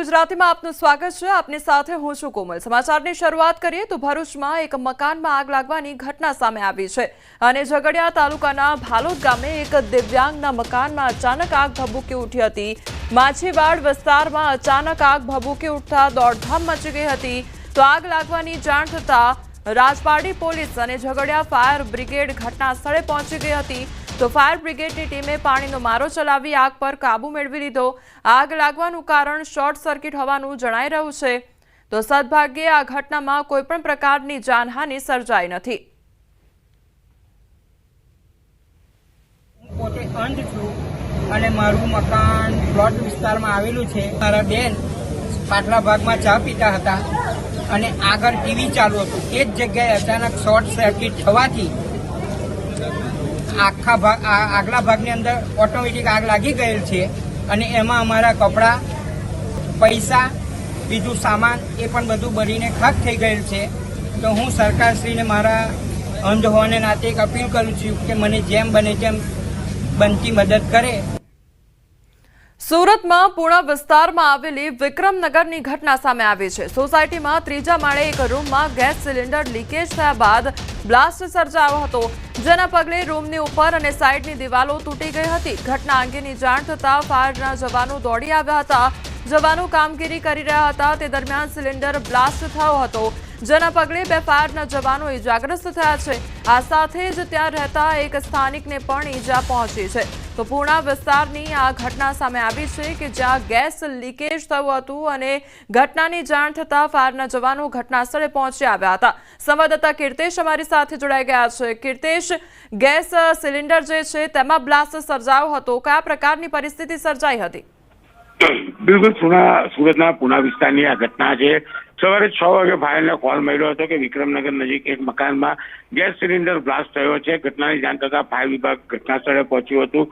ગુજરાતીમાં આપનું સ્વાગત છે। આપની સાથે હું છું કોમલ। સમાચારની શરૂઆત કરીએ તો ભરૂચમાં એક મકાનમાં આગ લાગવાની ઘટના સામે આવી છે અને ઝઘડિયા તાલુકાના ભાલોદ ગામે એક દિવ્યાંગના મકાનમાં અચાનક આગ ભભૂકી ઉઠી હતી। માછીવાડ વિસ્તારમાં અચાનક આગ ભભૂકી ઉઠતા દોડધામ મચી ગઈ હતી। તો આગ લાગવાની જાણ થતા રાજપારડી પોલીસ અને ઝઘડિયા ફાયર બ્રિગેડ ઘટના સ્થળે પહોંચી ગઈ હતી। तो फायर ब्रिगेडनी टीमे पाणीनो मारो चलावी आग पर काबू मेळवी लीधो। आग लागवानुं कारण शॉर्ट सर्किट होवानुं जणाई रह्युं छे। तो सद्भाग्ये आ घटनामां कोईपण प्रकारनी जानहानि सर्जाई नथी। पोते अंध छुं अने मारुं मकान प्लॉट विस्तारमां आवेलुं छे। मारा बेन पाटला भागमां चा पीता हता अने आगळ टीवी चालू हतुं। ए ज जग्याए अचानक शॉर्ट सर्किट थवाथी आखा भाग आगला भागनी अंदर ऑटोमेटिक आग लागी गयेल छे अने एमां अमारा कपड़ा पैसा बीजू सामान ए पण बधुं बळीने खाक थई गयेल छे। तो हूँ सरकारश्रीने मारा अंध होवाने नाते एक अपील करूं छुं के मने जेम बने तेम बनती मदद करे। सूरतमां पूर्णा विस्तारमां आवेली विक्रमनगरनी घटना सामे आवी छे। सोसायटीमां त्रीजा माळे एक रूममां गैस सिलिंडर लीकेज थया बाद ब्लास्ट सर्जायो हतो, जेना पगले रूमनी उपर अने साइडनी दीवालो तूटी गई हती। घटना अंगेनी जाण थता फायરના जवानो दौड़ी આવ્યા હતા। जवानो कामगीरी करी રહ્યા હતા તે દરમિયાન સિલિન્ડર બ્લાસ્ટ થયો હતો, જેના પગલે બે ફાયરના જવાનો ઇજાગ્રસ્ત થયા છે। આ સાથે જ ત્યાં રહેતા એક સ્થાનિકને પણ ઇજા પહોંચી છે। તો પૂર્ણા વિસ્તારની આ ઘટના સામે આવી છે કે જ્યાં ગેસ લીકેજ થયું હતું અને ઘટનાની જાણ થતા ફાયરના જવાનો ઘટનાસ્થળે પહોંચી આવ્યા હતા। સંવાદદાતા કીર્તેશ અમારી સાથે જોડાઈ ગયા છે। કીર્તેશ, ગેસ સિલિન્ડર જે છે તેમાં ब्लास्ट સર્જાયો હતો, કયા પ્રકારની પરિસ્થિતિ સર્જાઈ હતી? बिल्कुल सूरतना पूना विस्तारनी आ घटना है। सवारे 6 वागे फायरने कॉल मळ्यो हतो के विक्रमनगर नजीक एक मकान में गैस सिलिंडर ब्लास्ट थयो छे। घटनानी जाण थता फायर विभाग घटनास्थळे पहोंच्युं हतुं।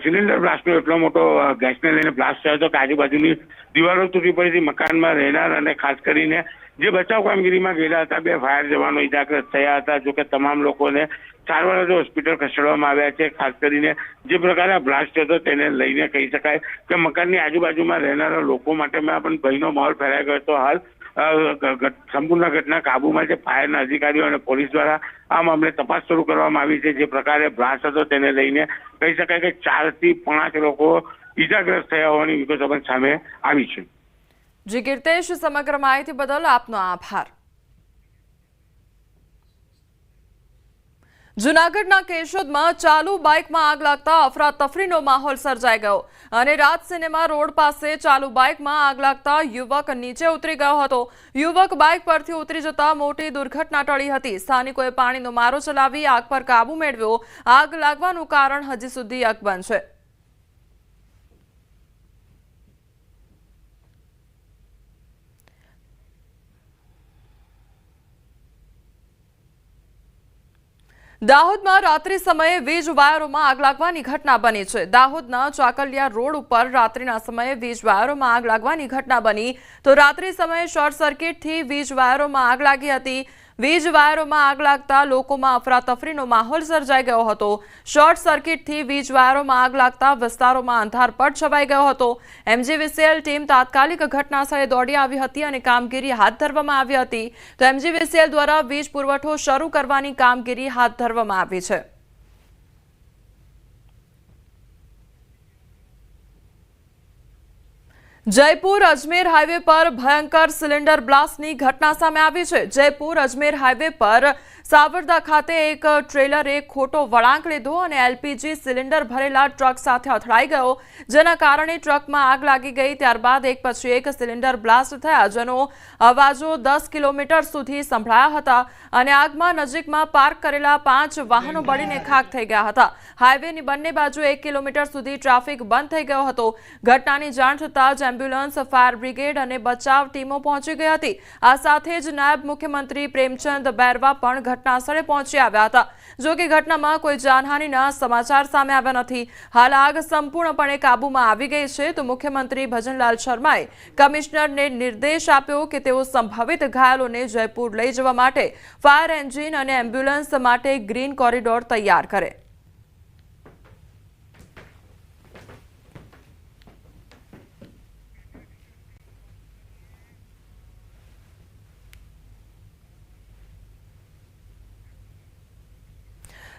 सिलिंडर ब्लास्टनो एटलो मोटो गैसने लईने ब्लास्ट थयो हतो के आजूबाजूनी दीवालो तूटी पड़ी थी। मकानमां રહેનાર અને ખાસ કરીને જે બચાવ કામગીરીમાં ગયેલા હતા બે ફાયર જવાનો ઇજાગ્રસ્ત થયા હતા। જો કે તમામ લોકોને સારવાર અર્થે હોસ્પિટલ ખસેડવામાં આવ્યા છે। ખાસ કરીને જે પ્રકારે બ્લાસ્ટ હતો તેને લઈને કહી શકાય કે મકાનની આજુબાજુમાં રહેનારા લોકો માટે પણ ભયનો માહોલ ફેલાઈ ગયો હતો। હાલ સંપૂર્ણ ઘટના કાબૂમાં છે। ફાયરના અધિકારીઓ અને પોલીસ દ્વારા આ મામલે તપાસ શરૂ કરવામાં આવી છે। જે પ્રકારે બ્લાસ્ટ હતો તેને લઈને કહી શકાય કે 4 થી 5 લોકો ઇજાગ્રસ્ત થયા હોવાની વિગતો પણ સામે આવી છે। जी कीर्तेश, समग्र माहिती बदल आपनो आभार। जूनागढ़ना केशोदमां चालू बाइकमां आग लागता अफरातफरीनो माहोल सर्जाई गयो અને રાજ સિનેમા રોડ પાસે ચાલુ બાઇકમાં આગ लागता યુવક નીચે ઉતરી ગયો હતો। યુવક બાઇક પરથી ઉતરી જતા મોટી દુર્ઘટના ટળી હતી। સ્થાનિકોએ પાણીનો મારો ચલાવી આગ પર કાબુ મેળવ્યો। આગ લાગવાનું કારણ હજી સુધી અકબંધ છે। દાહોદમાં રાત્રિ સમયે વીજ વાયરોમાં આગ લાગવાની ઘટના બની છે। દાહોદના ચાકલિયા રોડ ઉપર રાત્રિના સમયે વીજ વાયરોમાં આગ લાગવાની ઘટના બની। તો રાત્રિ સમયે શોર્ટ સર્કિટથી વીજ વાયરોમાં આગ લાગી હતી। વીજ વાયરોમાં આગ લાગતા લોકોમાં અફરાતફરીનો માહોલ સર્જાઈ ગયો હતો। શોર્ટ સર્કિટથી વીજ વાયરોમાં આગ લાગતા વિસ્તારોમાં અંધારપટ છવાઈ ગયો હતો। એમજીવીસીએલ ટીમ તાત્કાલિક ઘટનાસ્થળે દોડી આવી હતી અને કામગીરી હાથ ધરવામાં આવી હતી। તો એમજીવીસીએલ દ્વારા વીજ પુરવઠો શરૂ કરવાની કામગીરી હાથ ધરવામાં આવી છે। जयपुर अजमेर हाईवे पर भयंकर सिलिंडर ब्लास्टनी घटना सामे आवी छे। जयपुर अजमेर हाईवे पर सावरदा खाते एक ट्रेलरे खोटो वळांक लीधो અને એલપીજી સિલિન્ડર ભરેલા ટ્રક સાથે અથડાઈ ગયો, જેના કારણે ટ્રકમાં આગ લાગી ગઈ। ત્યારબાદ એક પછી એક સિલિન્ડર બ્લાસ્ટ થયા, જેનો અવાજો 10 કિલોમીટર સુધી સંભળાયા હતા અને આગમાં નજીકમાં પાર્ક કરેલા 5 વાહનો બળીને ખાક થઈ ગયા હતા। હાઈવેની બંને બાજુ 1 કિલોમીટર સુધી ટ્રાફિક બંધ થઈ ગયો હતો। ઘટનાની જાણ થતાં જ એમ્બ્યુલન્સ, ફાયર બ્રિગેડ અને બચાવ ટીમો પહોંચી ગઈ હતી। આ સાથે જ નાયબ મુખ્યમંત્રી પ્રેમચંદ બૈરવા પણ ઘટનાસ્થળે પહોંચી આવ્યા હતા। જો કે ઘટનામાં કોઈ જાનહાનિના સમાચાર સામે આવ્યા નથી। હાલ આગ સંપૂર્ણપણે કાબૂમાં આવી ગઈ છે। તો મુખ્યમંત્રી ભજનલાલ શર્માએ કમિશનરને નિર્દેશ આપ્યો કે તેઓ સંભવિત ઘાયલોને જયપુર લઈ જવા માટે ફાયર એન્જિન અને એમ્બ્યુલન્સ માટે ગ્રીન કોરિડોર તૈયાર કરે।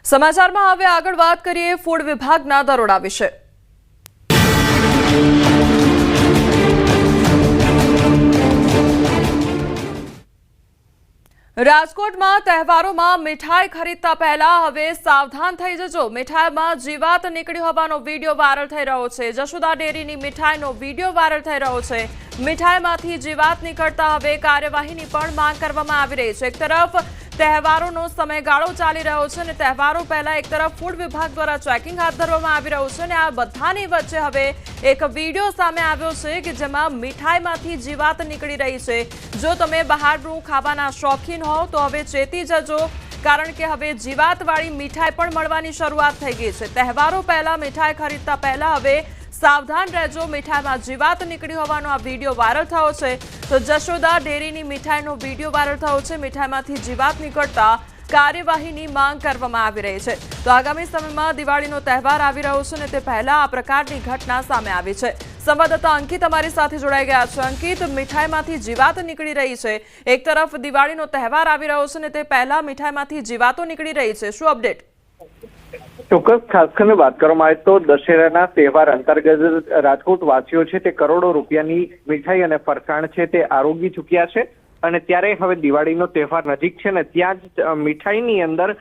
સમાચારમાં હવે આગળ વાત કરીએ ફૂડ વિભાગના દરોડા વિશે। રાજકોટમાં તહેવારોમાં મીઠાઈ ખરીદતા પહેલા હવે સાવધાન થઈ જજો। મીઠાઈમાં જીવાત નીકળી હોવાનો વિડીયો વાયરલ થઈ રહ્યો છે। જશોદા ડેરીની મીઠાઈનો વિડીયો વાયરલ થઈ રહ્યો છે। મીઠાઈમાંથી જીવાત નીકળતા હવે કાર્યવાહીની પણ માંગ કરવામાં આવી રહી છે। એક તરફ તહેવારોનો સમયગાળો ચાલી રહ્યો છે અને તહેવારો પહેલા એક તરફ ફૂડ વિભાગ દ્વારા ચેકિંગ હાથ ધરવામાં આવી રહ્યું છે અને આ બધાની વચ્ચે હવે એક વિડીયો સામે આવ્યો છે કે જેમાં મીઠાઈમાંથી જીવાત નીકળી રહી છે। જો તમે બહારનું ખાવાના શોખીન હો તો હવે ચેતી જજો, કારણ કે હવે જીવાતવાળી મીઠાઈ પણ મળવાની શરૂઆત થઈ ગઈ છે। તહેવારો પહેલા મીઠાઈ ખરીદતા પહેલા હવે સાવધાન રહેજો। મીઠાઈમાં જીવાત નીકળી હોવાનો આ વિડીયો વાયરલ થયો છે। તો જશોદા ડેરીની મીઠાઈનો વિડીયો વાયરલ થયો છે। મીઠાઈમાંથી જીવાત નીકળતા કાર્યવાહીની માંગ કરવામાં આવી રહી છે। તો આગામી સમયમાં દિવાળીનો તહેવાર આવી રહ્યો છે અને તે પહેલા આ પ્રકારની ઘટના સામે આવી છે। સંવાદદાતા અંકિત અમારી સાથે જોડાઈ ગયા છે। અંકિત, મીઠાઈમાંથી જીવાત નીકળી રહી છે, એક તરફ દિવાળીનો તહેવાર આવી રહ્યો છે અને તે પહેલા મીઠાઈમાંથી જીવાતો નીકળી રહી છે, શું અપડેટ? ચોક્કસ ખાસ કરીને વાત કરવામાં આવે તો દશેરાના તહેવાર અંતર્ગત રાજકોટ વાસીઓ છે તે કરોડો રૂપિયાની મીઠાઈ અને ફરસાણ છે તે આરોગી ચૂક્યા છે અને ત્યારે હવે દિવાળીનો તહેવાર નજીક છે ને ત્યાં જ મીઠાઈની અંદર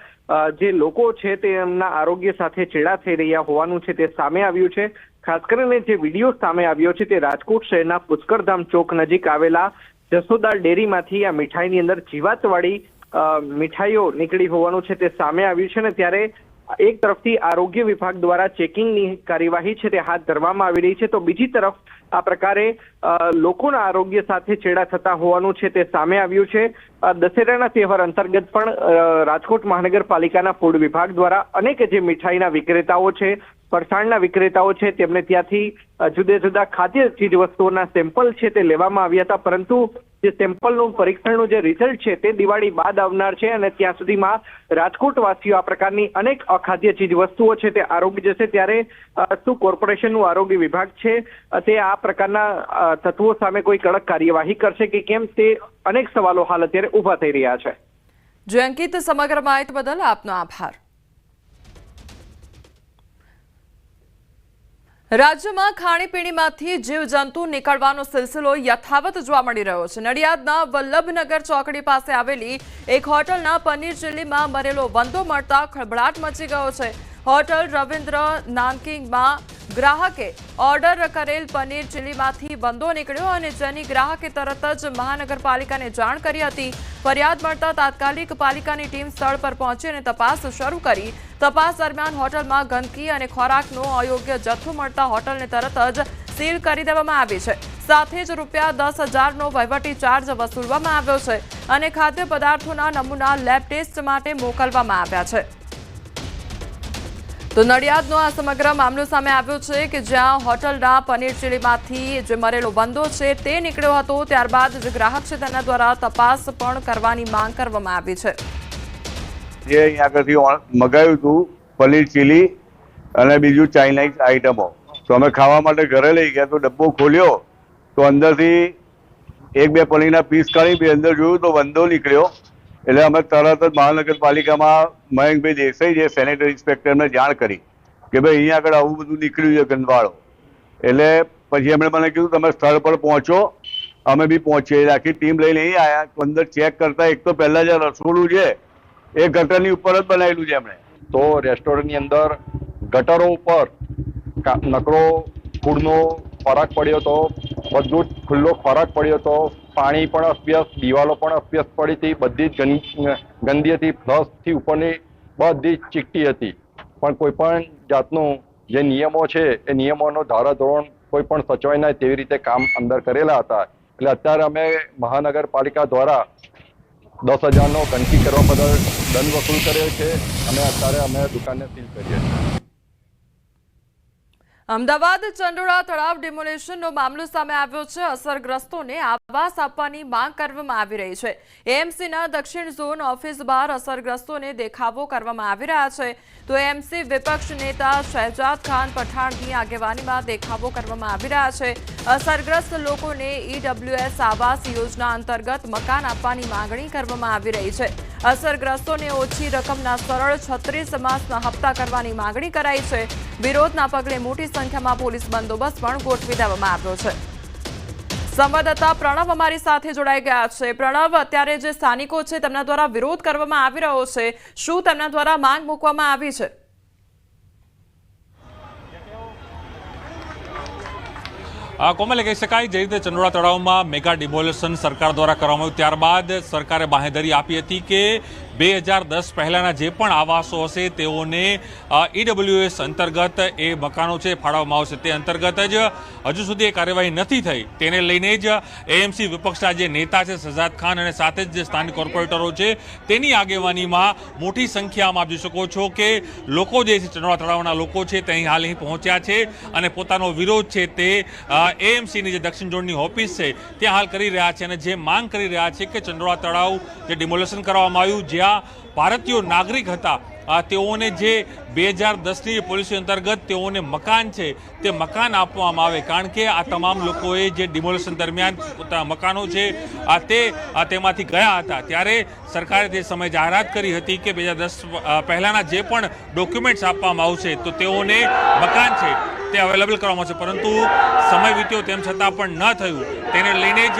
જે લોકો છે તે એમના આરોગ્ય સાથે ચેડા થઈ રહ્યા હોવાનું છે તે સામે આવ્યું છે। ખાસ કરીને જે વિડીયો સામે આવ્યો છે તે રાજકોટ શહેરના પુષ્કરધામ ચોક નજીક આવેલા જશોદા ડેરીમાંથી આ મીઠાઈની અંદર જીવાતવાળી મીઠાઈઓ નીકળી હોવાનું છે તે સામે આવ્યું છે ને ત્યારે એક તરફથી આરોગ્ય વિભાગ દ્વારા ચેકિંગની કાર્યવાહી છે તે હાથ ધરવામાં આવી રહી છે તો બીજી તરફ આ પ્રકારે લોકોના આરોગ્ય સાથે છેડા થતા હોવાનું છે તે સામે આવ્યું છે। દશેરાના તહેવાર અંતર્ગત પણ રાજકોટ મહાનગરપાલિકાના ફૂડ વિભાગ દ્વારા અનેક જે મીઠાઈના વિક્રેતાઓ છે, ફરસાણના વિક્રેતાઓ છે તેમને ત્યાંથી જુદા જુદા ખાદ્ય ચીજ વસ્તુઓના સેમ્પલ છે તે લેવામાં આવ્યા હતા, પરંતુ જે સેમ્પલનું પરીક્ષણનું જે રિઝલ્ટ છે તે દિવાળી બાદ આવનાર છે અને ત્યાં સુધીમાં રાજકોટ વાસીઓ આ પ્રકારની અનેક અખાદ્ય ચીજ વસ્તુઓ છે તે આરોગી જશે। ત્યારે શું કોર્પોરેશનનું આરોગ્ય વિભાગ છે તે આ પ્રકારના તત્વો સામે કોઈ કડક કાર્યવાહી કરશે કે કેમ, તે અનેક સવાલો હાલ અત્યારે ઉભા થઈ રહ્યા છે। જે અંકિત, સમગ્ર માહિતી બદલ આપનો આભાર। રાજ્યમાં ખાણીપીણીમાંથી જીવજંતુ નીકળવાનો સિલસિલો યથાવત જોવા મળી રહ્યો છે। નડિયાદના વલ્લભનગર ચોકડી પાસે આવેલી એક હોટલના પનીર ચીલીમાં મરેલો વંદો મળતા ખળભળાટ મચી ગયો છે। હોટલ રવિન્દ્ર નાનકિંગમાં ગ્રાહકે ઓર્ડર કરેલ પનીર ચીલીમાંથી વંદો નીકળ્યો અને જેની ગ્રાહકે તરત જ મહાનગરપાલિકાને જાણ કરી હતી। ફરિયાદ મળતા તાત્કાલિક પાલિકાની ટીમ સ્થળ પર પહોંચી અને તપાસ શરૂ કરી। તપાસ દરમિયાન હોટલમાં ગંદકી અને ખોરાકનો અયોગ્ય જથ્થો મળતા હોટલને તરત જ સીલ કરી દેવામાં આવી છે। સાથે જ ₹10,000નો વહીવટી ચાર્જ વસૂલવામાં આવ્યો છે અને ખાદ્ય પદાર્થોના નમૂના લેબ ટેસ્ટ માટે મોકલવામાં આવ્યા છે। તો નડિયાદનો આ સમગ્ર મામલો સામે આવ્યો છે કે જ્યાં હોટલના પનીર ચીલીમાંથી જે મરેલો વંદો છે તે નીકળ્યો હતો, ત્યારબાદ જે ગ્રાહક છે તેના દ્વારા તપાસ પણ કરવાની માંગ કરવામાં આવી છે। જે અહીંયા આગળથી મગાવ્યું હતું પનીર ચીલી અને બીજું ચાઇનીઝ આઈટમો, તો અમે ખાવા માટે ઘરે લઈ ગયા તો ડબ્બો ખોલ્યો તો અંદરથી એક બે પનીરના પીસ કાઢી બે અંદર જોયું તો વંદો નીકળ્યો। એટલે અમે તરત જ મહાનગરપાલિકામાં મયંકભાઈ દેસાઈ જે સેનેટરી ઇન્સ્પેક્ટરને જાણ કરી કે ભાઈ અહીંયા આગળ આવું બધું નીકળ્યું છે ગંદવાળો। એટલે પછી એમણે મને કીધું તમે સ્થળ પર પહોંચો। અમે બી પહોંચીએ, આખી ટીમ લઈને અહીં આવ્યા। અંદર ચેક કરતા એક તો પહેલા જે રસોડું છે એ ગટરની ઉપર જ બનાવેલું છે એમણે। તો રેસ્ટોરન્ટની અંદર ગટરો ઉપર નકરો ફૂડનો ખોરાક પડ્યો હતો, બધું જ ખુલ્લો ખોરાક પડ્યો હતો, પાણી પણ અસ્વ્યસ્ત, દિવાલો પણ અસ્વ્યસ્ત પડી હતી, બધી જ ગંદી હતી, ફ્લશથી ઉપરની બધી જ ચીકટી હતી। પણ કોઈ પણ જાતનું જે નિયમો છે એ નિયમોનો ધારાધોરણ કોઈ પણ સચવાય નહીં તેવી રીતે કામ અંદર કરેલા હતા। એટલે અત્યારે અમે મહાનગરપાલિકા દ્વારા 10,000નો ગંદકી કરવા બદલ દંડ વસૂલ કર્યો છે અને અત્યારે અમે દુકાનને સીલ કરીએ છીએ। અમદાવાદ ચંડોળા તળાવ ડિમોલેશનનો મામલો સામે આવ્યો છે। અસરગ્રસ્તોને આવાસ આપવાની માંગ કરવામાં આવી રહી છે। એએમસીના દક્ષિણ ઝોન ઓફિસ બહાર અસરગ્રસ્તોને દેખાવો કરવામાં આવી રહ્યા છે, તો એએમસી વિપક્ષ નેતા શહેજાદ ખાન પઠાણની આગેવાનીમાં દેખાવો કરવામાં આવી રહ્યા છે। અસરગ્રસ્ત લોકોને ઈડબ્લ્યુએસ આવાસ યોજના અંતર્ગત મકાન આપવાની માંગણી કરવામાં આવી રહી છે। અસરગ્રસ્તોને ઓછી રકમના સરળ 36 માસના હપ્તા કરવાની માંગણી કરાઈ છે। વિરોધના પગલે મોટી સંખ્યામાં પોલીસ બંદોબસ્ત પણ ગોઠવી દેવામાં આવ્યો છે। સંવાદદાતા પ્રણવ અમારી સાથે જોડાઈ ગયા છે। પ્રણવ, અત્યારે જે સ્થાનિકો છે તેમના દ્વારા વિરોધ કરવામાં આવી રહ્યો છે, શું તેમના દ્વારા માંગ મૂકવામાં આવી છે? કોમલે કહી શકાય જે રીતે ચંડોળા તળાવમાં મેગા ડિમોલેશન સરકાર દ્વારા કરવામાં આવ્યું, ત્યારબાદ સરકારે બાંહેધરી આપી હતી કે 2010 પહેલાના જે પણ આવાસો હશે તેઓને ઈડબ્લ્યુએસ અંતર્ગત એ મકાનો છે ફાળવવામાં આવશે। તે અંતર્ગત જ હજુ સુધી એ કાર્યવાહી નથી થઈ, તેને લઈને જ એએમસી વિપક્ષના જે નેતા છે શહેજાદ ખાન અને સાથે જ જે સ્થાનિક કોર્પોરેટરો છે તેની આગેવાનીમાં મોટી સંખ્યામાં આપ જોઈ શકો છો કે લોકો જે છે ચંડોળા તળાવના લોકો છે તે હાલ અહીં પહોંચ્યા છે અને પોતાનો વિરોધ છે તે એએમસીની જે દક્ષિણ ઝોનની ઓફિસ છે ત્યાં હાલ કરી રહ્યા છે અને જે માંગ કરી રહ્યા છે કે ચંડોળા તળાવ જે ડિમોલેશન કરવામાં આવ્યું, જ્યાં ભારતીય નાગરિક હતા તેઓને જે 2010ની પોલિસી અંતર્ગત તેઓને મકાન છે તે મકાન આપવામાં આવે, કારણ કે આ તમામ લોકોએ જે ડિમોલેશન દરમિયાન પોતાના મકાનો છે તેમાંથી ગયા હતા, ત્યારે સરકારે તે સમયે જાહેરાત કરી હતી કે 2010 પહેલાના જે પણ ડોક્યુમેન્ટ્સ આપવામાં આવશે તો તેઓને મકાન છે તે અવેલેબલ કરવામાં આવશે, પરંતુ સમય વીત્યો તેમ છતાં પણ ન થયું। તેને લઈને જ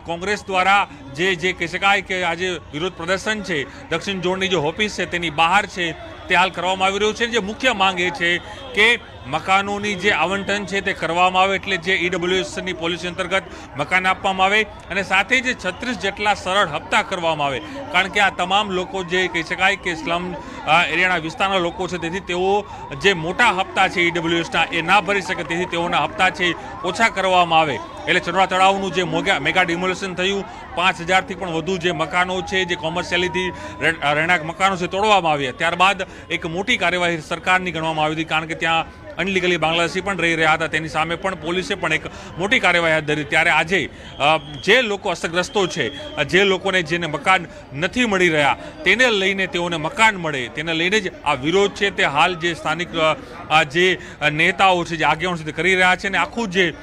કોંગ્રેસ દ્વારા જે કહી શકાય કે આજે વિરોધ પ્રદર્શન છે દક્ષિણ ઝોનની જે ઓફિસ છે તેની બહાર છે તે હાલ કરવામાં આવી રહ્યું છે। જે મુખ્ય માંગ એ છે કે મકાનોની જે આવંટન છે તે કરવામાં આવે, એટલે જે ઈડબ્લ્યુએસની પોલિસી અંતર્ગત મકાન આપવામાં આવે અને સાથે જ 36 જેટલા સરળ હપ્તા કરવામાં આવે, કારણ કે આ તમામ લોકો જે કહી શકાય કે સ્લમ એરિયાના વિસ્તારના લોકો છે, તેથી તેઓ જે મોટા હપ્તા છે ઈડબ્લ્યુએસના એ ના ભરી શકે, તેથી તેઓના હપ્તા છે ઓછા કરવામાં આવે। એટલે ચંડોળા તળાવનું જે મેગા ડિમોલેશન થયું, 5000થી પણ વધુ જે મકાનો છે જે કોમર્શિયલીથી રહેણાંક મકાનો છે તોડવામાં આવ્યા, ત્યારબાદ એક મોટી કાર્યવાહી સરકારની ગણવામાં આવી હતી, કારણ કે ત્યાં અનલીગલી બાંગ્લાદેશી પણ રહી રહ્યા હતા, તેની સામે પણ પોલીસે પણ એક મોટી કાર્યવાહી હાથ ધરી। ત્યારે આજે જે લોકો અસરગ્રસ્તો છે, જે લોકોને જેને મકાન નથી મળી રહ્યા તેને લઈને તેઓને મકાન મળે, તેને લઈને જ આ વિરોધ છે તે હાલ જે સ્થાનિક જે નેતાઓ છે, જે આગેવાનો છે તે કરી રહ્યા છે અને આખું જે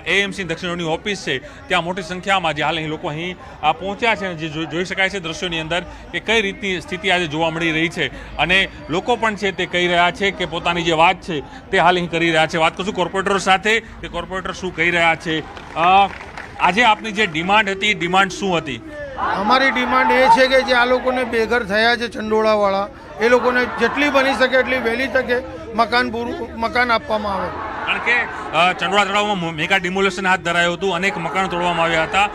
એએમસી દક્ષિણની ઓફિસ છે ત્યાં મોટી સંખ્યામાં જે હાલ અહીં લોકો અહીં પહોંચ્યા છે, જે જોઈ શકાય છે દ્રશ્યોની અંદર કે કઈ રીતની સ્થિતિ આજે જોવા મળી રહી છે અને લોકો પણ છે તે કહી રહ્યા છે કે પોતાની જે વાત છે તે હાલ અહીં કરી રહ્યા છે। વાત કરશું કોર્પોરેટરો સાથે કે કોર્પોરેટર શું કહી રહ્યા છે। આજે આપની જે ડિમાન્ડ હતી, ડિમાન્ડ શું હતી? અમારી ડિમાન્ડ એ છે કે જે આ લોકોને બેઘર થયા છે ચંડોળાવાળા, એ લોકોને જેટલી બની શકે એટલી વહેલી તકે મકાન આપવામાં આવે, કારણ કે ચંડોળા તળાવમાં મેગા ડિમોલેશન હાથ ધરાયું હતું, અનેક મકાનો તોડવામાં આવ્યા હતા।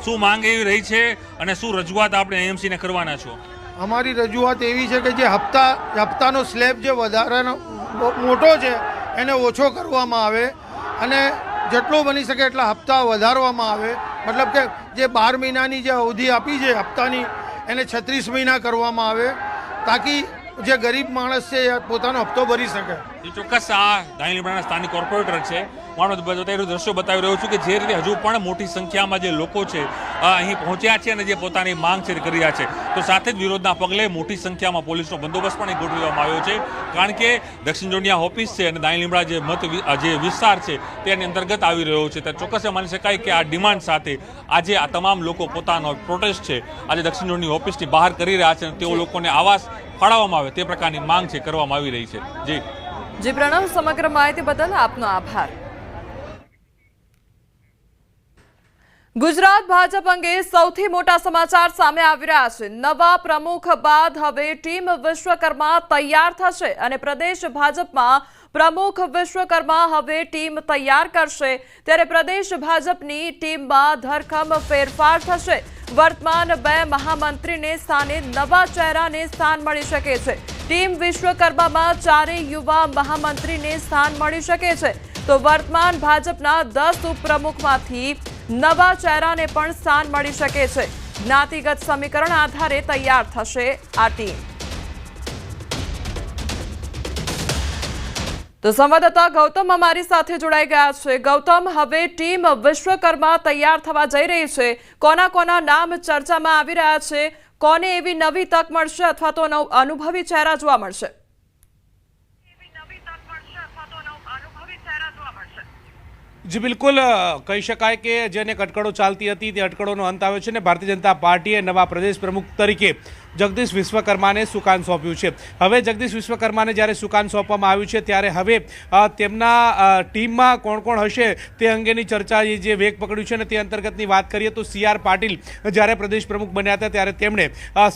શું માંગ એવી રહી છે અને શું રજૂઆત આપણે એએમસીને કરવાના છો? અમારી રજૂઆત એવી છે કે જે હપ્તાનો સ્લેબ જે વધારાનો મોટો છે એને ઓછો કરવામાં આવે અને જેટલો બની શકે એટલા હપ્તા વધારવામાં આવે, મતલબ કે જે 12 મહિનાની જે અવધિ આપી છે હપ્તાની એને 36 મહિના કરવામાં આવે, તાકી જે ગરીબ માણસ છે એ પોતાનો હપ્તો ભરી શકે। ચોક્કસ આ દાણી લીમડાના સ્થાનિક કોર્પોરેટર છે, દ્રશ્યો બતાવી રહ્યો છું કે જે રીતે હજુ પણ મોટી સંખ્યામાં જે લોકો છે અહીં પહોંચ્યા છે અને જે પોતાની માંગ છે કરી રહ્યા છે, તો સાથે જ વિરોધના પગલે મોટી સંખ્યામાં પોલીસનો બંદોબસ્ત પણ ગોઠવવામાં આવ્યો છે, કારણ કે દક્ષિણ ઝોનની ઓફિસ છે અને દાણી લીમડા જે વિસ્તાર છે તેની અંતર્ગત આવી રહ્યો છે, ત્યારે ચોક્કસ માની શકાય કે આ ડિમાન્ડ સાથે આજે આ તમામ લોકો પોતાનો પ્રોટેસ્ટ છે આજે દક્ષિણ ઝોનની ઓફિસની બહાર કરી રહ્યા છે અને તેઓ લોકોને આવાસ ફાળવવામાં આવે તે પ્રકારની માંગ છે કરવામાં આવી રહી છે। જી પ્રણવ, સમગ્ર માહિતી બદલ આપનો આભાર। ગુજરાત ભાજપ અંગે સૌથી મોટા સમાચાર સામે આવી રહ્યા છે। નવા પ્રમુખ બાદ હવે ટીમ વિશ્વકર્મા તૈયાર થશે અને પ્રદેશ ભાજપમાં પ્રમુખ વિશ્વકર્મા હવે ટીમ તૈયાર કરશે, ત્યારે પ્રદેશ ભાજપની ટીમમાં ધરખમ ફેરફાર થશે। વર્તમાન 2 મહામંત્રીને સ્થાને નવા ચહેરાને સ્થાન મળી શકે છે। ટીમ વિશ્વકર્મામાં 4 યુવા મહામંત્રીને સ્થાન મળી શકે છે, તો વર્તમાન ભાજપના 10 ઉપપ્રમુખમાંથી નવા ચહેરાને પણ સ્થાન મળી શકે છે। જ્ઞાતિગત સમીકરણ આધારે તૈયાર થશે આ ટીમ। તો સંવાદદાતા ગૌતમ અમારી સાથે જોડાઈ ગયા છે। ગૌતમ, હવે ટીમ વિશ્વકર્મા તૈયાર થવા જઈ રહી છે, કોના કોના નામ ચર્ચામાં આવી રહ્યા છે, કોને એવી નવી તક મળશે અથવા તો અનુભવી ચહેરા જોવા મળશે? જી બિલકુલ, કહી શકાય કે જેને અટકળો ચાલતી હતી તે અટકળોનો અંત આવ્યો છે અને ભારતીય જનતા પાર્ટીએ નવા પ્રદેશ પ્રમુખ તરીકે જગદીશ વિશ્વકર્માને સુકાન સોંપ્યું છે। હવે જગદીશ વિશ્વકર્માને જ્યારે સુકાન સોંપવામાં આવ્યું છે ત્યારે હવે તેમના ટીમમાં કોણ કોણ હશે તે અંગેની ચર્ચા જે વેગ પકડ્યું છે અને તે અંતર્ગતની વાત કરીએ તો CR પાટીલ જ્યારે પ્રદેશ પ્રમુખ બન્યા હતા ત્યારે તેમણે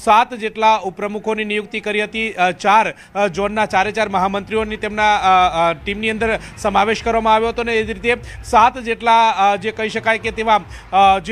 7 જેટલા ઉપપ્રમુખોની નિયુક્તિ કરી હતી। 4 ઝોનના 4 મહામંત્રીઓની તેમના ટીમની અંદર સમાવેશ કરવામાં આવ્યો હતો અને એ જ રીતે 7 જેટલા જે કહી શકાય કે તેવા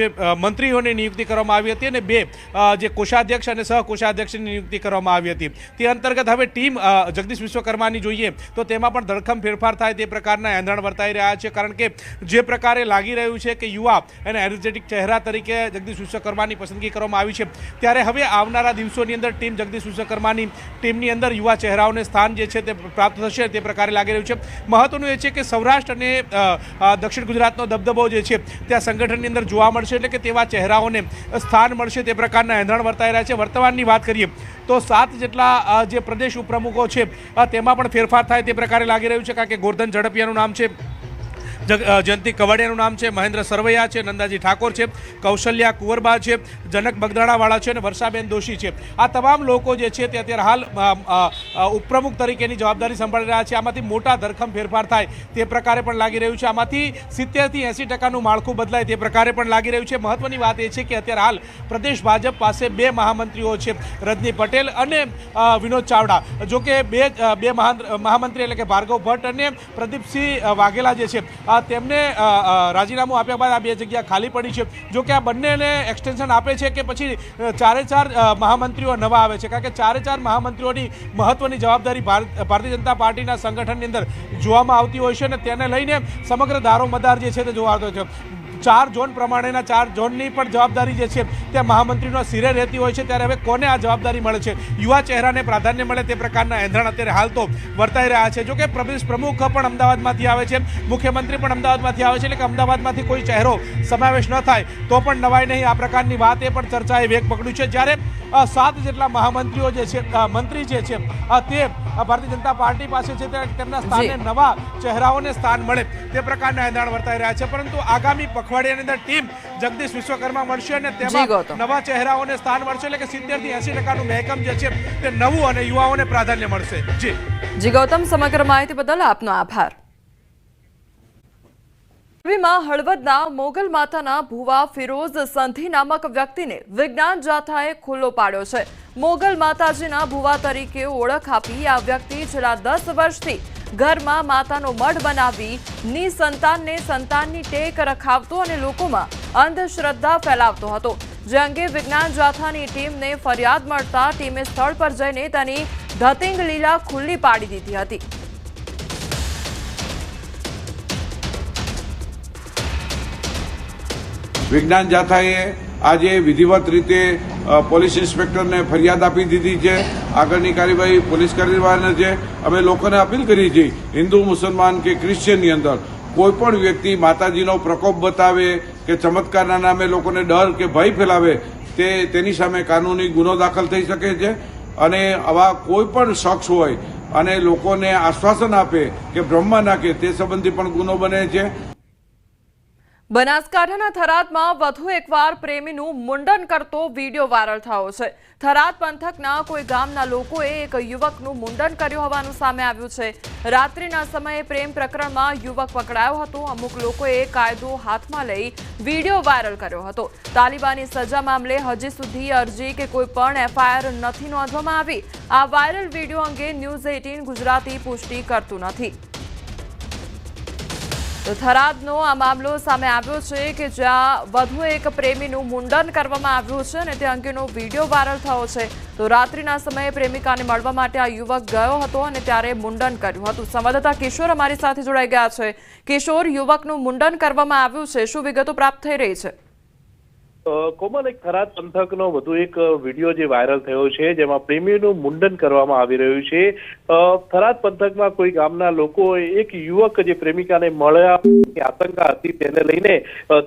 જે મંત્રીઓની નિયુક્તિ કરવામાં આવી હતી અને 2 જે કોષાધ્યક્ષ અને સહકોષાધ્યક્ષની નિયુક્તિ કરવામાં આવી હતી। તે અંતર્ગત હવે ટીમ જગદીશ વિશ્વકર્માની જોઈએ તો તેમાં પણ ધડખમ ફેરફાર થાય તે પ્રકારના એંધાણ વર્તાઈ રહ્યા છે, કારણ કે જે પ્રકારે લાગી રહ્યું છે કે યુવા અને એનર્જેટિક ચહેરા તરીકે જગદીશ વિશ્વકર્માની પસંદગી કરવામાં આવી છે, ત્યારે હવે આવનારા દિવસોની અંદર ટીમ જગદીશ વિશ્વકર્માની ટીમની અંદર યુવા ચહેરાઓને સ્થાન જે છે તે પ્રાપ્ત થશે તે પ્રકારે લાગી રહ્યું છે। મહત્વનું એ છે કે સૌરાષ્ટ્ર અને દક્ષિણ ગુજરાતનો દબદબો જે છે ત્યાં સંગઠનની અંદર જોવા મળશે, એટલે કે તેવા ચહેરાઓને સ્થાન મળશે તે પ્રકારના એંધાણ વર્તાઈ રહ્યા છે। વર્તમાનની વાત કરીએ તો 7 જેટલા જે પ્રદેશ ઉપપ્રમુખો છે તેમાં પણ ફેરફાર થાય તે પ્રકારે લાગી રહ્યું છે, કારણ કે ગોરધન ઝડપિયાનું નામ છે, જયંતિ કવાડિયાનું નામ છે, મહેન્દ્ર સરવૈયા છે, નંદાજી ઠાકોર છે, કૌશલ્યા કુંવરબા છે, જનક બગદાણાવાળા છે અને વર્ષાબેન દોશી છે। આ તમામ લોકો જે છે તે અત્યારે હાલ ઉપપ્રમુખ તરીકેની જવાબદારી સંભાળી રહ્યા છે। આમાંથી મોટા ધરખમ ફેરફાર થાય તે પ્રકારે પણ લાગી રહ્યું છે, આમાંથી 70 થી 80% માળખું બદલાય તે પ્રકારે પણ લાગી રહ્યું છે। મહત્વની વાત એ છે કે અત્યારે હાલ પ્રદેશ ભાજપ પાસે 2 મહામંત્રીઓ છે, રજની પટેલ અને વિનોદ ચાવડા, જો કે બે મહામંત્રી એટલે કે ભાર્ગવ ભટ્ટ અને પ્રદીપસિંહ વાઘેલા જે છે તેમને રાજીનામું આપ્યા બાદ આ 2 જગ્યા ખાલી પડી છે। જો કે આ બંનેને એક્સટેન્શન આપે છે કે પછી 4 મહામંત્રીઓ નવા આવે છે, કારણ કે 4 મહામંત્રીઓની મહત્વની જવાબદારી ભારતીય જનતા પાર્ટીના સંગઠનની અંદર જોવામાં આવતી હોય છે અને તેને લઈને સમગ્ર દારોમદાર જે છે તે જોવા આવતો છે। 4 ઝોન પ્રમાણેના 4 ઝોનની પણ જવાબદારી જે છે તે મહામંત્રીનો સિરે રહેતી હોય છે, ત્યારે હવે કોને આ જવાબદારી મળે છે, યુવા ચહેરાને પ્રાધાન્ય મળે તે પ્રકારના એંધાણ અત્યારે હાલ તો વર્તાઈ રહ્યા છે। જો કે પ્રદેશ પ્રમુખ પણ અમદાવાદમાંથી આવે છે, મુખ્યમંત્રી પણ અમદાવાદમાંથી આવે છે, એટલે કે અમદાવાદમાંથી કોઈ ચહેરો સમાવેશ ન થાય તો પણ નવાય નહીં, આ પ્રકારની વાત એ પણ ચર્ચાએ વેગ પકડ્યું છે। જ્યારે 7 જેટલા મહામંત્રીઓ જે છે મંત્રી જે છે તે ભારતીય જનતા પાર્ટી પાસે છે, તેમના સ્થાને નવા ચહેરાઓને સ્થાન મળે તે પ્રકારના એંધાણ વર્તાઈ રહ્યા છે, પરંતુ આગામી પખવાડિયાની અંદર ટીમ જગદીશ વિશ્વકર્મા મળશે અને તેમાં નવા ચહેરાઓને સ્થાન મળશે, એટલે કે 70 થી 80% મહેકમ જે છે તે નવું અને યુવાઓને પ્રાધાન્ય મળશે। જી ગૌતમ, સમગ્ર માહિતી બદલ આપનો આભાર। હળવદના મોગલ માતાના ભુવા ફિરોઝ સંધી નામક વ્યક્તિને વિજ્ઞાન જાથાએ ખુલ્લો પાડ્યો છે। મોગલ માતાજીના ભુવા તરીકે ઓળખ આપી આ વ્યક્તિ છેલ્લા 10 વર્ષથી ઘરમાં માતાનો મઢ બનાવી નિસંતાનને સંતાનની ટેક રખાવતો અને લોકોમાં અંધશ્રદ્ધા ફેલાવતો હતો, જે અંગે વિજ્ઞાન જાથાની ટીમને ફરિયાદ મળતા ટીમે સ્થળ પર જઈને તેની ધતિંગ લીલા ખુલ્લી પાડી દીધી હતી। વિજ્ઞાન જાથાએ આજે વિધિવત રીતે પોલીસ ઇન્સ્પેક્ટરને ફરિયાદ આપી દીધી છે। આગળની કાર્યવાહી પોલીસ કાર્યવાહીને છે। અમે લોકોને અપીલ કરી છે, હિન્દુ મુસલમાન કે ક્રિશ્ચિયનની અંદર કોઈ પણ વ્યક્તિ માતાજીનો પ્રકોપ બતાવે કે ચમત્કારના નામે લોકોને ડર કે ભય ફેલાવે તેની સામે કાનૂની ગુનો દાખલ થઈ શકે છે અને આવા કોઈ પણ શખ્સ હોય અને લોકોને આશ્વાસન આપે કે બ્રહ્મા નાખે તે સંબંધી પણ ગુનો બને છે। બનાસકાંઠાના થરાદમાં વધુ એકવાર પ્રેમીનું મુંડન કરતો વિડીયો વાયરલ થયો છે। થરાદ પંથકના કોઈ ગામના લોકોએ એક યુવકનું મુંડન કર્યું હોવાનું સામે આવ્યું છે। રાત્રિના સમયે પ્રેમ પ્રકરણમાં યુવક પકડાયો હતો। અમુક લોકોએ કાયદો હાથમાં લઈ વિડીયો વાયરલ કર્યો હતો। તાલિબાની સજા મામલે હજી સુધી અરજી કે કોઈ પણ FIR નથી નોંધવામાં આવી। આ વાયરલ વિડીયો અંગે ન્યૂઝ 18 ગુજરાતી પુષ્ટિ કરતું નથી। તો થરાદનો આ મામલો સામે આવ્યો છે કે જ્યાં વધુ એક પ્રેમીનું મુંડન કરવામાં આવ્યું છે અને તે અંગેનો વિડીયો વાયરલ થયો છે। તો રાત્રિના સમયે પ્રેમિકાને મળવા માટે આ યુવક ગયો હતો અને ત્યારે મુંડન કર્યું હતું। સંવાદદાતા કિશોર અમારી સાથે જોડાઈ ગયા છે। કિશોર, યુવકનું મુંડન કરવામાં આવ્યું છે, શું વિગતો પ્રાપ્ત થઈ રહી છે? કોમલ, એક થરાદ પંથકનો વધુ એક વિડીયો જે વાયરલ થયો છે, જેમાં પ્રેમીનું મુંડન કરવામાં આવી રહ્યું છે. થરાદ પંથકમાં કોઈ ગામના લોકોએ એક યુવક જે પ્રેમિકાને મળ્યા આશંકા હતી તેને લઈને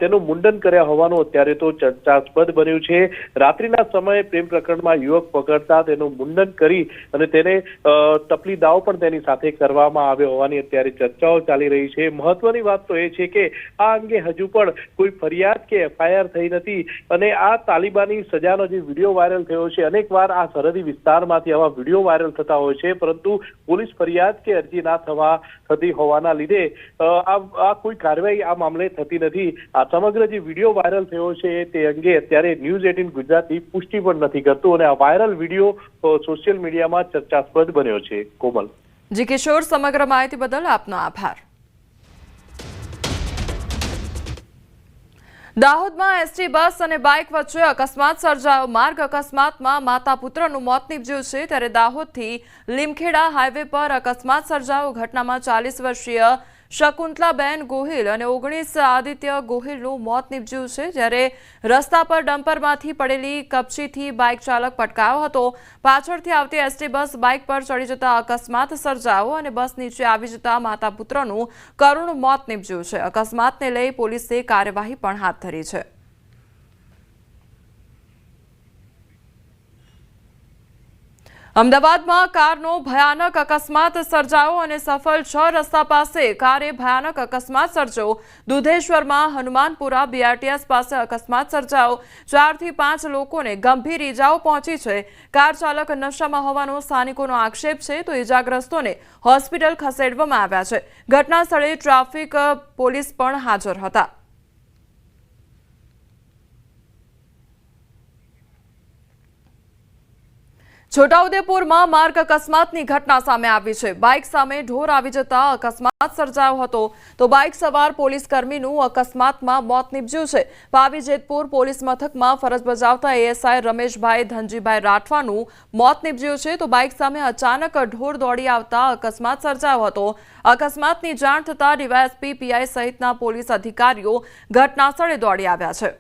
તેનું મુંડન કર્યા હોવાનું અત્યારે તો ચર્ચાસ્પદ બન્યું છે. રાત્રિના સમયે પ્રેમ પ્રકરણમાં યુવક પકડતા તેનું મુંડન કરી અને તેને ટપલી દાવ પણ તેની સાથે કરવામાં આવ્યો હોવાની અત્યારે ચર્ચાઓ ચાલી રહી છે. મહત્વની વાત તો એ છે કે આ અંગે હજુ પણ કોઈ ફરિયાદ કે એફઆઈઆર થઈ નથી અને આ તાલિબાની સજાનો જે વિડીયો વાયરલ થયો છે, અનેક વાર આ સરહદી વિસ્તારમાંથી આવા વિડીયો વાયરલ થતા હોય છે, પરંતુ પોલીસ ફરિયાદ કે અરજી ના થતી હોવાના લીધે આ કોઈ કાર્યવાહી આ મામલે થતી નથી. આ સમગ્ર જે વિડીયો વાયરલ થયો છે તે અંગે અત્યારે ન્યૂઝ 18 ગુજરાતી પુષ્ટિ પણ નથી કરતું અને આ વાયરલ વિડીયો સોશિયલ મીડિયામાં ચર્ચાસ્પદ બન્યો છે. કોમલ. જી કિશોર, સમગ્ર માહિતી બદલ આપનો આભાર. દાહોદમાં એસટી બસ અને બાઇક વચ્ચે અકસ્માત સર્જાયો. માર્ગ અકસ્માતમાં માતા પુત્રનું મોત નીપજ્યું છે, ત્યારે દાહોદથી લીમખેડા હાઈવે પર અકસ્માત સર્જાયો. ઘટનામાં 40 વર્ષીય શકુંતલાબેન ગોહિલ અને 19 આદિત્ય ગોહિલનું મોત નીપજ્યું છે, જ્યારે રસ્તા પર ડમ્પરમાંથી પડેલી કપચીથી બાઇક ચાલક પટકાયો હતો. પાછળથી આવતી એસટી બસ બાઇક પર ચડી જતા અકસ્માત સર્જાયો અને બસ નીચે આવી જતા માતા પુત્રનું કરુણ મોત નીપજ્યું છે. અકસ્માતને લઈ પોલીસે કાર્યવાહી પણ હાથ ધરી છે. અમદાવાદમાં કારનો ભયાનક અકસ્માત સર્જાયો અને સફળ 6 રસ્તા પાસે કારે ભયાનક અકસ્માત સર્જ્યો. દુધેશ્વરમાં હનુમાનપુરા બીઆરટીએસ પાસે અકસ્માત સર્જાયો. 4 થી 5 લોકોને ગંભીર ઈજાઓ પહોંચી છે. કાર ચાલક નશામાં હોવાનો સ્થાનિકોનો આક્ષેપ છે, તો ઈજાગ્રસ્તોને હોસ્પિટલ ખસેડવામાં આવ્યા છે. ઘટના સ્થળે ટ્રાફિક પોલીસ પણ હાજર હતા. છોટાઉદેપુરમાં માર્ગ અકસ્માતની ઘટના સામે આવી છે. બાઇક સામે ઢોર આવી જતા અકસ્માત સર્જાયો હતો, તો બાઇક સવાર પોલીસ કર્મીનું અકસ્માતમાં મોત નીપજ્યું છે. પાવી જેતપુર પોલીસ મથકમાં ફરજ બજાવતા એએસઆઈ રમેશભાઈ ધનજીભાઈ રાઠવાનું મોત નીપજ્યું છે, તો બાઇક સામે અચાનક ઢોર દોડી આવતા અકસ્માત સર્જાયો હતો. અકસ્માતની જાણ થતાં ડીવાયએસપી પીઆઈ સહિતના પોલીસ અધિકારીઓ ઘટનાસ્થળે દોડી આવ્યા છે.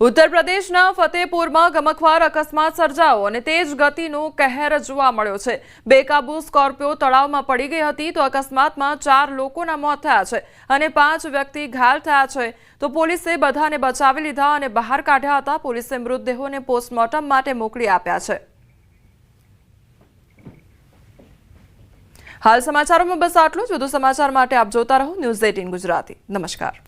ઉત્તર પ્રદેશના ફતેહપુરમાં ગમખ્વાર અકસ્માત સર્જાયો અને તેજ ગતિનો કહેર જોવા મળ્યો છે. બેકાબુ સ્કોર્પિયો તળાવમાં પડી ગઈ હતી, તો અકસ્માતમાં 4 લોકોના મોત થયા છે અને 5 વ્યક્તિ ઘાયલ થયા છે. તો પોલીસે બધાને બચાવી લીધા અને બહાર કાઢ્યા હતા. પોલીસે મૃતદેહોને પોસ્ટમોર્ટમ માટે મોકલી આપ્યા છે. હાલ સમાચારોમાં બસ આટલું જ. વધુ સમાચાર માટે આપ જોતા રહો ન્યૂઝ 18 ગુજરાતી. નમસ્કાર.